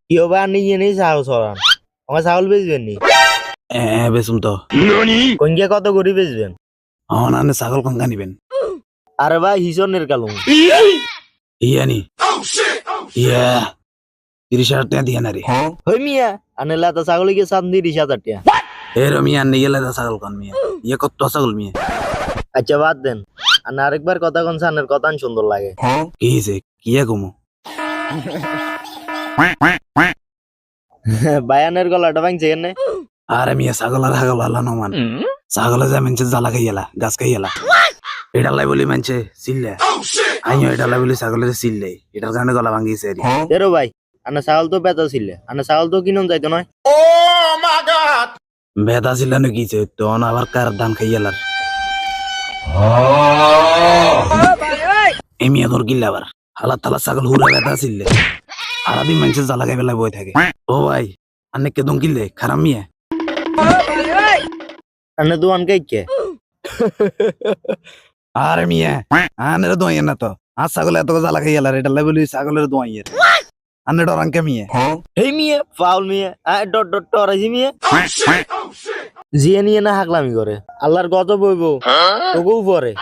কি হবে আর নিজে নেই ছাগল সরান আমার ছাগল বেচবেন নি বেসুম তো কোন গিয়ে কত করে বেচবেন নানে ছাগল কঙ্কা নিবেন আরে ভাই হিসনের কালুম ইয়ানি ইয়া 30,000 টাকা দিয়া না রে হই মিয়া আনেলা তো ছাগল গিয়ে 30,000 টাকা এ রমিয়া আনে গেলে ছাগল কান মিয়া ইয়ে কত ছাগল মিয়া আচ্ছা বাদ দেন আর আরেকবার কথা কোন সানের কথা সুন্দর লাগে কি হয়েছে কিয়া কমু বায়ানের গলাটা ভাঙছে কেন আরে মিয়া ছাগল আর হাগল আল্লাহ নমান ছাগলে যা মানছে জ্বালা খাইয়ালা গাছ খাইয়ালা এটা লাই বলি মানছে চিল্লে আইও এটা লাই বলি ছাগলের চিল্লে এটার কারণে গলা ভাঙিয়েছে এরো ভাই আনা ছাগল তো বেতা ছিল আনা ছাগল তো কিনুন যাইতো নয় বেদা চিল্লানো কিছে তখন আবার কার ধান খাইয়ালার এমিয়া তোর কিল্লা আবার হালাত থালা ছাগল হুরা বেদা চিল্লে সারাদিন মানুষের জ্বালা খাই বেলায় বই থাকে ও ভাই আনে কে দম কিল্লে খারাপ মিয়া আনে দোয়ান কে আরে মিয়া আনের দোয়াইয়া না তো আর ছাগল এত জ্বালা খাইয়ালার এটা লাই বলি ছাগলের দোয়াইয়ের আনে ডরান কে মিয়া হেই মিয়া ফাউল মিয়া ডট ডট টরাইছি মিয়া জিয়ে নিয়ে না হাকলামি করে আল্লাহর গজব হইব তোকেও পরে